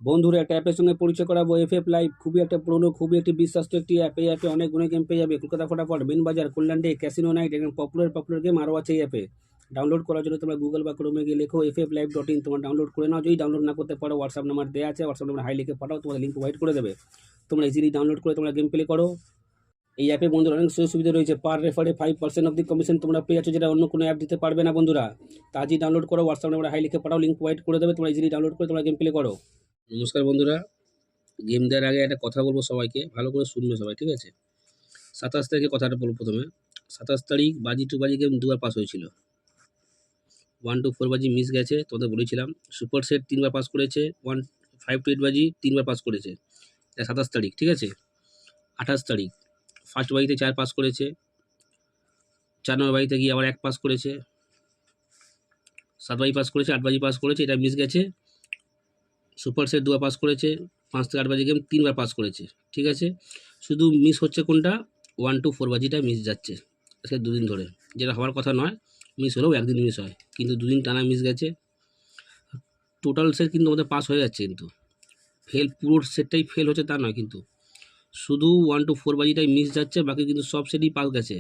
বন্ধুরা একটা অ্যাপের সঙ্গে পরিচয় করাবো, এফএফ লাইভ। খুবই একটা পুরনো, খুবই একটি বিশ্বাস্ত একটি অ্যাপ। এই অ্যাপে অনেক গুণে গেম পেয়ে যাবে। কলকাতা ফটাফট, বিন বাজার, কল্যাণ ডে, ক্যাসিনো নাইট, একদম পপুলার গেম আরও আছে এই অ্যাপে। ডাউনলোড করার জন্য তোমরা গুগল বা ক্রোমে গিয়ে লেখো fflive.in, তোমরা ডাউনলোড করে নাও। যদি ডাউনলোড না করতে পারো, হোয়াটসঅ্যাপ নাম্বার দেওয়া আছে, হোয়াটসঅ্যাপ নাম্বার হাই লিখে পাঠাও, তোমাদের লিঙ্ক প্রোভাইড করে দেবে। তোমরা ইজিলি ডাউনলোড করে তোমরা গেম প্লে করো। এই অ্যাপে বন্ধুরা অনেক সুযোগ সুবিধা রয়েছে। পার রেফারে 5% অফ দি কমিশন তোমরা পেয়ে যাচ্ছ, যেটা অন্য কোনো অ্যাপ দিতে পারবে না বন্ধুরা। তা আজই ডাউনলোড করো, হোয়াটসঅ্যাপ নাম্বার হাই লিখে পাঠাও, লিঙ্ক প্রোভাইড করে দেবে। তোমরা ইজিলি ডাউনলোড করে তোমরা গেম প্লে করো। নমস্কার বন্ধুরা, গেম দেওয়ার আগে একটা কথা বলবো, সবাইকে ভালো করে শুনবে সবাই, ঠিক আছে? 27 তারিখে কথাটা বলবো প্রথমে। 27 তারিখ বাজি টু বাজি গেম দুবার পাস হয়েছিল। 1 to 4 বাজি মিস গেছে, তোমাদের বলেছিলাম। সুপার সেট 3বার পাস করেছে। 5 to 8 বাজি 3বার পাস করেছে। এটা 27 তারিখ, ঠিক আছে? 28 তারিখ ফার্স্ট বাজিতে 4 পাস করেছে। 4 নম্বর বাজিতে গিয়ে আবার 1 পাস করেছে। 7 বাজি পাস করেছে, 8 বাজি পাস করেছে, এটা মিস গেছে। সুপার সেট 2বার পাস করেছে। 5 থেকে 8 বাজি গেম 3বার পাস করেছে, ঠিক আছে? শুধু মিস হচ্ছে কোনটা? 1 to 4 বাজিটা মিস যাচ্ছে আজকে 2 দিন ধরে। যেটা হওয়ার কথা নয়, মিস হলেও একদিন মিস হয়, কিন্তু 2 দিন টানা মিস গেছে। টোটাল সেট কিন্তু আমাদের পাস হয়ে যাচ্ছে, কিন্তু পুরো সেটটাই ফেল হচ্ছে তা নয়, কিন্তু শুধু 1 to 4 বাজিটাই মিস যাচ্ছে, বাকি কিন্তু সব সেটই পাস গেছে।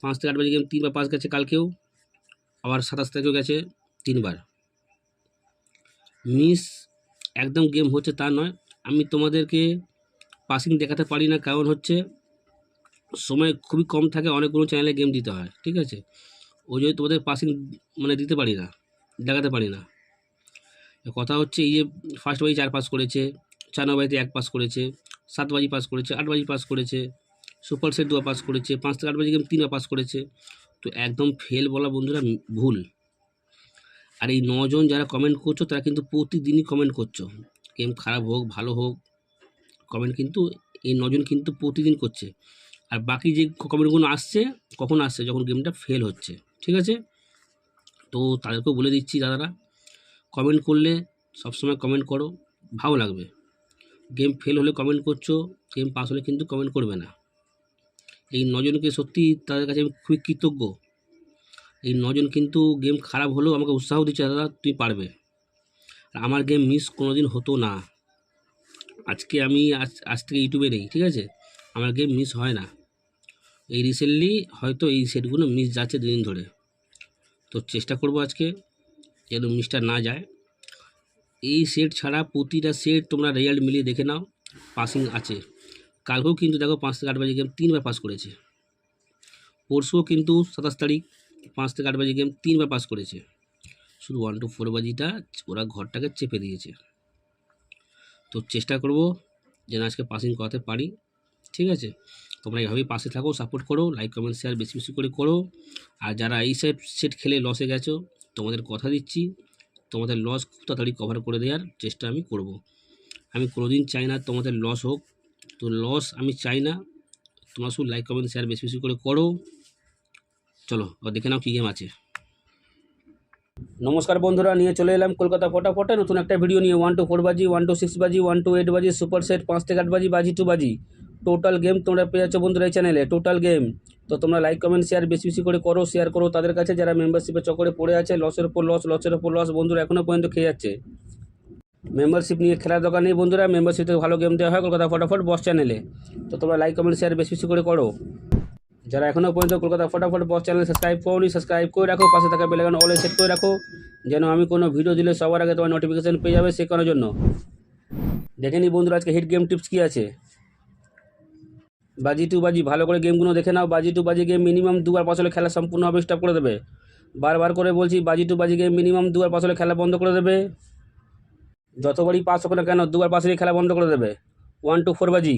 5 থেকে 8 বাজি গেম 3বার পাস গেছে কালকেও, আবার 27 তারিখেও গেছে 3বার। মিস একদম গেম হচ্ছে তা নয়। আমি তোমাদেরকে পাসিং দেখাতে পারি না, কারণ হচ্ছে সময় খুবই কম থাকে, অনেকগুলো চ্যানেলে গেম দিতে হয়, ঠিক আছে? ওই জন্য তোমাদের পাসিং দিতে পারি না, দেখাতে পারি না। কথা হচ্ছে এই যে ফার্স্ট বাজি 4 পাস করেছে, 4 নম্বর বাজিতে 1 পাস করেছে, 7 বাজি পাস করেছে, 8 বাজি পাস করেছে, সুপার সেট 2বার পাস করেছে, 5 থেকে 8 বাজি গেম 3বার পাস করেছে। তো একদম ফেল বলা বন্ধুরা ভুল। আর এই 9 জন যারা কমেন্ট করছো, তারা কিন্তু প্রতিদিনই কমেন্ট করছো। গেম খারাপ হোক ভালো হোক, কমেন্ট কিন্তু এই 9 জন কিন্তু প্রতিদিন করছে। আর বাকি যে কমেন্টগুলো আসছে, কখন আসছে? যখন গেমটা ফেল হচ্ছে, ঠিক আছে? তো তাদেরকেও বলে দিচ্ছি, দাদারা কমেন্ট করলে সবসময় কমেন্ট করো, ভালো লাগবে। গেম ফেল হলে কমেন্ট করছো, গেম পাস হলে কিন্তু কমেন্ট করবে না। এই 9 জনকে সত্যি তাদের কাছে আমি খুবই কৃতজ্ঞ। এই 9 জন কিন্তু গেম খারাপ হলেও আমাকে উৎসাহ দিচ্ছে, দাদা তুই পারবে। আর আমার গেম মিস কোনো দিন হতো না। আজকে আমি আজ থেকে ইউটিউবে নেই, ঠিক আছে? আমার গেম মিস হয় না। এই রিসেন্টলি হয়তো এই সেটগুলো মিস যাচ্ছে 2 দিন ধরে। তো চেষ্টা করব আজকে যেন মিসটা না যায়। এই সেট ছাড়া প্রতিটা সেট তোমরা রেজাল্ট মিলিয়ে দেখে নাও, পাসিং আছে। কালকেও কিন্তু দেখো 5 থেকে 8 বাজি গেম 3বার পাস করেছে। পরশুও কিন্তু 27 তারিখ 5 থেকে 8 বাজি গেম 3বার পাস করেছে। শুধু 1 to 4 বাজিটা ওরা ঘরটাকে চেপে দিয়েছে। তো চেষ্টা করব যেন আজকে পাসিং করাতে পারি, ঠিক আছে? তোমরা এইভাবেই পাশে থাকো, সাপোর্ট করো, লাইক কমেন্ট শেয়ার বেশি বেশি করে করো। আর যারা এই সেট খেলে লসে গেছো, তোমাদের কথা দিচ্ছি, তোমাদের লস খুব তাড়াতাড়ি কভার করে দেওয়ার চেষ্টা আমি করব। আমি কোনোদিন চাই না তোমাদের লস হোক, তো লস আমি চাই না। তোমরা শুধু লাইক কমেন্ট শেয়ার বেশি বেশি করে করো। চলো দেখে নাও কী গেম আছে। নমস্কার বন্ধুরা, নিয়ে চলে এলাম কলকাতা ফটাফটে নতুন একটা ভিডিও নিয়ে। 1 to 4 বাজি, 1 to 6 বাজি, 1 to 8 বাজি, সুপার সেট 5 থেকে 8 বাজি, বাজি টু বাজি, টোটাল গেম তোমরা পেয়ে যাচ্ছ বন্ধুরা এই চ্যানেলে, টোটাল গেম। তো তোমরা লাইক কমেন্ট শেয়ার বেশি বেশি করে করো, শেয়ার করো তাদের কাছে যারা মেম্বারশিপের চক্করে পড়ে আছে। লসের উপর লস বন্ধুরা এখনও পর্যন্ত খেয়ে যাচ্ছে। মেম্বারশিপ নিয়ে খেলার দরকার নেই বন্ধুরা, মেম্বারশিপ থেকে ভালো গেম দেওয়া হয় কলকাতা ফটাফট বস চ্যানেলে। তো তোমরা লাইক কমেন্ট শেয়ার বেশি বেশি করে করো। যারা এখনও পর্যন্ত কলকাতা ফটাফট বস চ্যানেল সাবস্ক্রাইব করোনি, সাবস্ক্রাইব করে রাখো, পাশে থাকা বেল আইকন অলে সেট করে রাখো, যেন আমি কোনো ভিডিও দিলে সবার আগে তোমার নোটিফিকেশন পেয়ে যাবে। শেখানোর জন্য দেখে নিই বন্ধুরা আজকে হিট গেম টিপস কী আছে। বাজি টু বাজি, ভালো করে গেমগুলো দেখে নাও। বাজি টু বাজি গেম মিনিমাম 2বার পাস হলে খেলা সম্পূর্ণভাবে স্টপ করে দেবে। বারবার করে বলছি, বাজি টু বাজি গেম মিনিমাম 2বার পাস হলে খেলা বন্ধ করে দেবে। যতবারই পাস হোক না কেন, 2বার পাস হলে খেলা বন্ধ করে দেবে। 1 to 4 বাজি,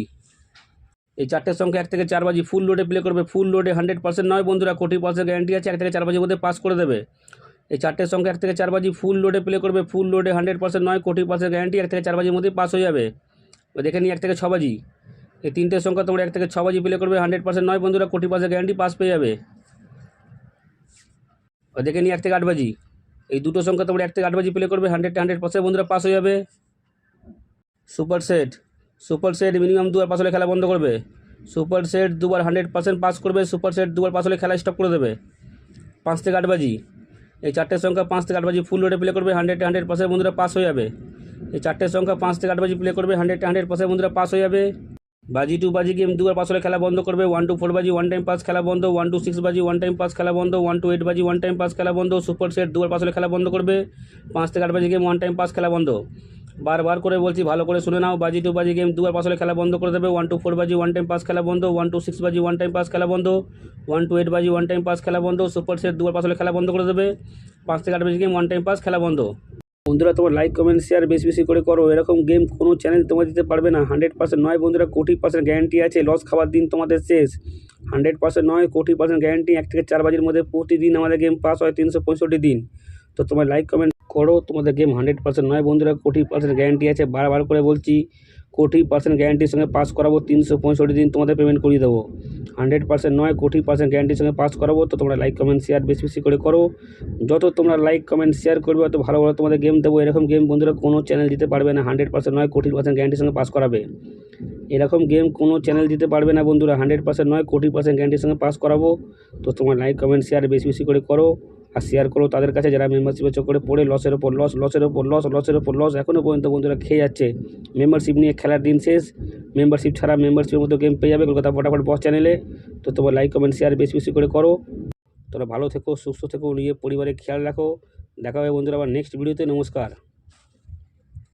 এই 4টের সংখ্যা 1 থেকে 4 বাজি ফুল লোডে প্লে করবে। ফুল লোডে 100% নয় বন্ধুরা, কোটি পাসের গ্যারান্টি আছে। 1 থেকে 4 বাজির মধ্যে পাস করে দেবে। এই 4টের সংখ্যা 1 থেকে 4 বাজি ফুল লোডে প্লে করবে। ফুল লোডে 100% নয়, কোটি পাসের গ্যারান্টি। 1 থেকে 4 বাজির মধ্যে পাস হয়ে যাবে। দেখে নিই 1 থেকে 6 বাজি, এই 3টের সংখ্যা তোমরা 1 থেকে 6 বাজি প্লে করবে। 100% নয় বন্ধুরা, কোটি পাসের গ্যারান্টি, পাস পেয়ে যাবে। দেখে নিই 1 থেকে 8 বাজি, এই দুটো সংখ্যা তোমরা 1 থেকে 8 বাজি প্লে করবে। 100% বন্ধুরা পাস হয়ে যাবে। সুপার সেট মিনিমাম 2বার পাস হলে খেলা বন্ধ করবে। সুপার সেট 2বার 100% পাস করবে। সুপার সেট 2বার পাস হলে খেলা স্টপ করে দেবে। 5 থেকে 8 বাজি, এই 4টের সংখ্যা 5 থেকে 8 বাজি ফুল লোডে প্লে করবে। 100% বন্ধুরা পাস হয়ে যাবে। এই 4টে সংখ্যা 5 থেকে 8 বাজি প্লে করবে, 100% বন্ধুরা পাস হয়ে যাবে। বাজি 2 বাজি গেম 2বার পাস হলে খেলা বন্ধ করবে। 1 to 4 বাজি 1 টাইম পাস খেলা বন্ধ। 1 to 6 বাজি 1 টাইম পাস খেলা বন্ধ। 1 to 8 বাজি 1 টাইম পাস খেলা বন্ধ। সুপার সেট 2বার পাস হলে খেলা বন্ধ করবে। 5 থেকে 8 বাজি গেম 1 টাইম পাস খেলা বন্ধ। বারবার করে বলছি, ভালো করে শুনে নাও। বাজি 2 বাজি গেম 2বার পাস হলে খেলা বন্ধ করে দেবে। 1 to 4 বাজি 1 টাইম পাস খেলা বন্ধ। 1 to 6 বাজি 1 টাইম পাস খেলা বন্ধ। 1 to 8 বাজি 1 টাইম পাস খেলা বন্ধ। সুপার সেট 2বার পাস হলে খেলা বন্ধ করে দেবে। 5 থেকে 8 বাজি গেম 1 টাইম পাস খেলা বন্ধ। বন্ধুরা তোমার লাইক কমেন্ট শেয়ার বেশি বেশি করে করো। এরকম গেম কোনো চ্যানেল তোমার দিতে পারবে না। 100% নয় বন্ধুরা, 1,000,000% গ্যারান্টি আছে। লস খাওয়ার দিন তোমাদের শেষ। 100% নয়, 1,000,000% গ্যারান্টি। 1 থেকে 4 বাজির মধ্যে প্রতিদিন আমাদের গেম পাস হয় 365 দিন। তো তোমার লাইক কমেন্ট করো। তোমাদের গেম 100% নয় বন্ধুরা, 1,000,000% গ্যারান্টি আছে। বারবার করে বলছি, 1,000,000% গ্যারান্টির সঙ্গে পাস করাবো। 365 দিন তোমাদের পেমেন্ট করিয়ে দেবো। 100% নয়, 1,000,000% গ্যারান্টির সঙ্গে পাস করাবো। তো তোমরা লাইক কমেন্ট শেয়ার বেশি বেশি করে করো। যত তোমরা লাইক কমেন্ট শেয়ার করবে তত ভালো ভালো তোমাদের গেম দেবো। এরকম গেম বন্ধুরা কোনো চ্যানেল দিতে পারবে না। 100% নয়, 1,000,000% গ্যারান্টির সঙ্গে পাস করাবে। এরকম গেম কোনো চ্যানেল দিতে পারবে না বন্ধুরা। 100% নয়, 1,000,000% গ্যারান্টির সঙ্গে পাস করাবো। তো তোমার লাইক কমেন্ট শেয়ার বেশি বেশি করে করো। আর শেয়ার করো তাদের কাছে যারা মেম্বারশিপের চক্করে পড়ে লসের ওপর লস, লসের ওপর লস, লসের ওপর লস এখনও পর্যন্ত বন্ধুরা খেয়ে যাচ্ছে। মেম্বারশিপ নিয়ে খেলার দিন শেষ। মেম্বারশিপ ছাড়া মেম্বারশিপের মতো গেম পেয়ে যাবে কলকাতা ফটাফট বস চ্যানেলে। তো তোমার লাইক কমেন্ট শেয়ার বেশি বেশি করে করো। তোমরা ভালো থেকো, সুস্থ থেকো, নিজের পরিবারের খেয়াল রাখো। দেখা হবে বন্ধুরা আবার নেক্সট ভিডিওতে। নমস্কার।